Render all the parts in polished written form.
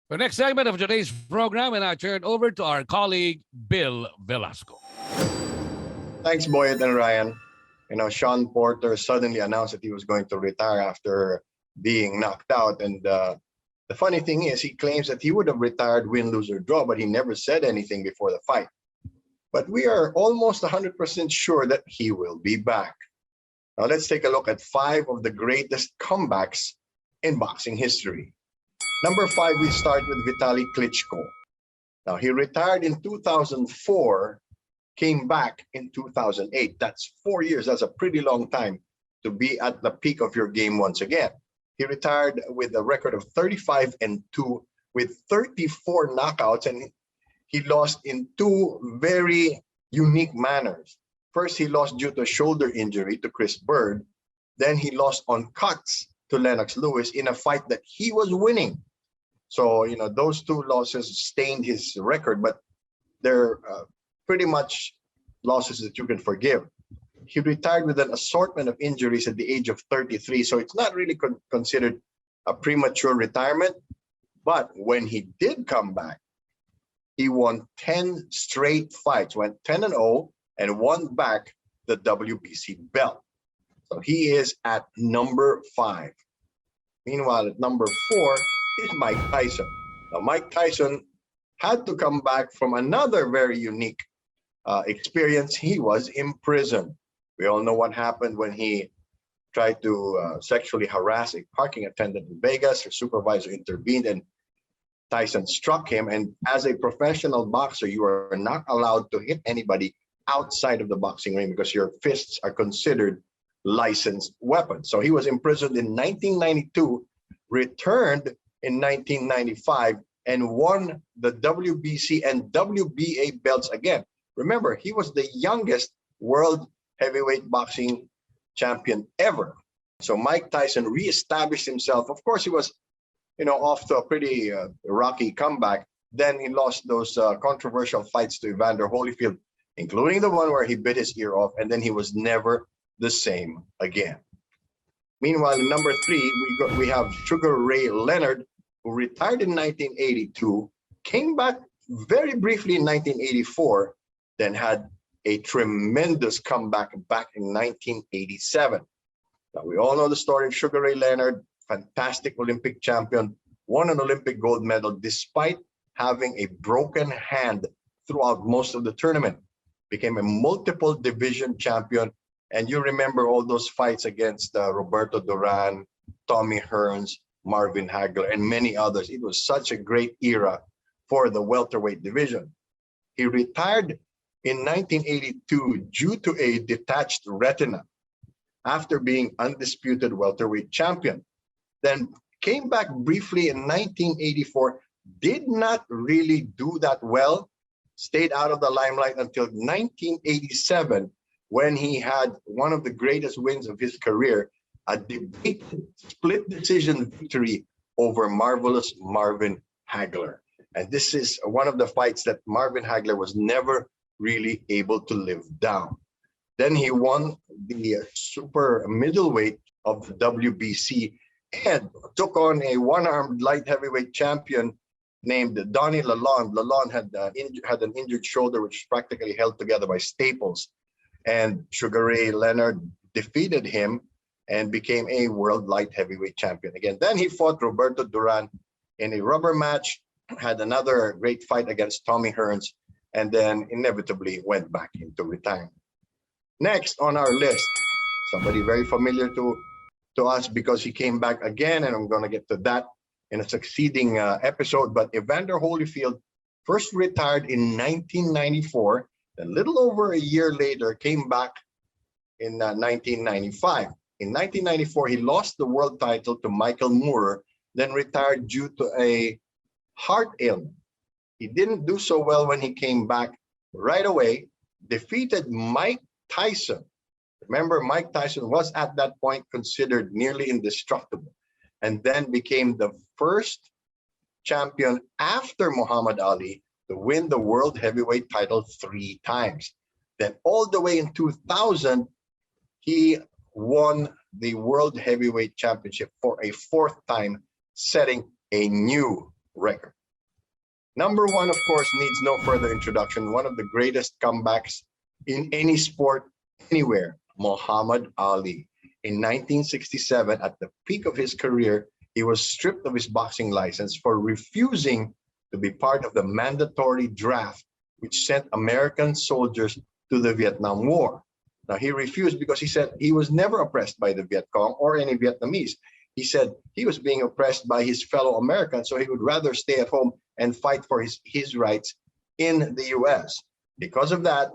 The next segment of today's program, and I turn over to our colleague, Bill Velasco. Thanks, Boyd and Ryan. Sean Porter suddenly announced that he was going to retire after being knocked out. And the funny thing is, he claims that he would have retired win, lose, or draw, but he never said anything before the fight. But we are almost 100% sure that he will be back. Now let's take a look at 5 of the greatest comebacks in boxing history. Number 5, we start with Vitaly Klitschko. Now he retired in 2004, came back in 2008. That's 4 years. That's a pretty long time to be at the peak of your game once again. He retired with a record of 35-2 with 34 knockouts, and he lost in 2 very unique manners. First, he lost due to a shoulder injury to Chris Bird. Then he lost on cuts to Lennox Lewis in a fight that he was winning. So, those 2 losses stained his record, but they're pretty much losses that you can forgive. He retired with an assortment of injuries at the age of 33, so it's not really considered a premature retirement. But when he did come back, he won 10 straight fights, went 10-0, and won back the WBC belt. So he is at number 5. Meanwhile, at number 4 is Mike Tyson. Now, Mike Tyson had to come back from another very unique experience. He was imprisoned. We all know what happened when he tried to sexually harass a parking attendant in Vegas. Her supervisor intervened and Tyson struck him. And as a professional boxer, you are not allowed to hit anybody outside of the boxing ring because your fists are considered licensed weapons. So he was imprisoned in 1992, returned in 1995, and won the WBC and WBA belts again. Remember, he was the youngest world heavyweight boxing champion ever. So Mike Tyson reestablished himself. Of course, he was, off to a pretty rocky comeback. Then he lost those controversial fights to Evander Holyfield, including the one where he bit his ear off, and then he was never the same again. Meanwhile, in number 3, we have Sugar Ray Leonard, who retired in 1982, came back very briefly in 1984, then had a tremendous comeback back in 1987. Now, we all know the story of Sugar Ray Leonard, fantastic Olympic champion, won an Olympic gold medal despite having a broken hand throughout most of the tournament, became a multiple division champion. And you remember all those fights against Roberto Duran, Tommy Hearns, Marvin Hagler, and many others. It was such a great era for the welterweight division. He retired in 1982 due to a detached retina after being undisputed welterweight champion. Then came back briefly in 1984, did not really do that well, stayed out of the limelight until 1987, when he had one of the greatest wins of his career, a debate split decision victory over marvelous Marvin Hagler. And this is one of the fights that Marvin Hagler was never really able to live down. Then he won the super middleweight of the WBC and took on a one-armed light heavyweight champion named Donnie Lalonde. Lalonde had an injured shoulder which was practically held together by staples. And Sugar Ray Leonard defeated him and became a world light heavyweight champion again. Then he fought Roberto Duran in a rubber match, had another great fight against Tommy Hearns, and then inevitably went back into retirement. Next on our list, somebody very familiar to us because he came back again, and I'm going to get to that in a succeeding episode. But Evander Holyfield first retired in 1994. A little over a year later, came back in 1995. In 1994, he lost the world title to Michael Moorer, then retired due to a heart ailment. He didn't do so well when he came back right away, defeated Mike Tyson. Remember, Mike Tyson was at that point considered nearly indestructible, and then became the first champion after Muhammad Ali to win the world heavyweight title 3 times. Then all the way in 2000, he won the world heavyweight championship for a 4th time, setting a new record. Number one, of course, needs no further introduction. One of the greatest comebacks in any sport, anywhere, Muhammad Ali. In 1967, at the peak of his career, he was stripped of his boxing license for refusing to be part of the mandatory draft, which sent American soldiers to the Vietnam War. Now, he refused because he said he was never oppressed by the Viet Cong or any Vietnamese. He said he was being oppressed by his fellow Americans, so he would rather stay at home and fight for his rights in the US. Because of that,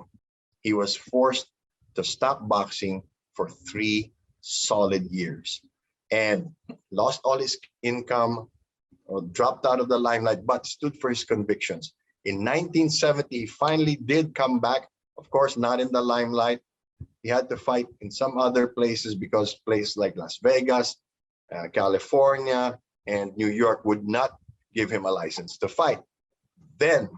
he was forced to stop boxing for 3 solid years and lost all his income, dropped out of the limelight, but stood for his convictions. In 1970, he finally did come back, of course, not in the limelight. He had to fight in some other places because places like Las Vegas, California, and New York would not give him a license to fight. Then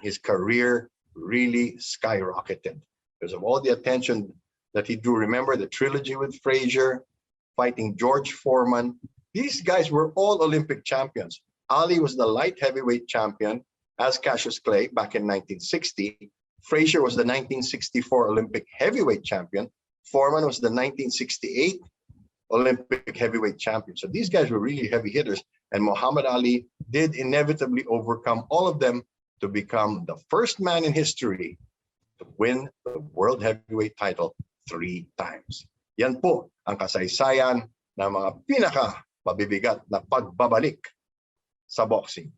his career really skyrocketed because of all the attention that he drew. Remember the trilogy with Frazier, fighting George Foreman. These guys were all Olympic champions. Ali was the light heavyweight champion as Cassius Clay back in 1960. Frazier was the 1964 Olympic heavyweight champion. Foreman was the 1968 Olympic heavyweight champion. So these guys were really heavy hitters. And Muhammad Ali did inevitably overcome all of them to become the first man in history to win the world heavyweight title 3 times. Yan po ang kasaysayan ng mga pinaka mabibigat na pagbabalik sa boxing.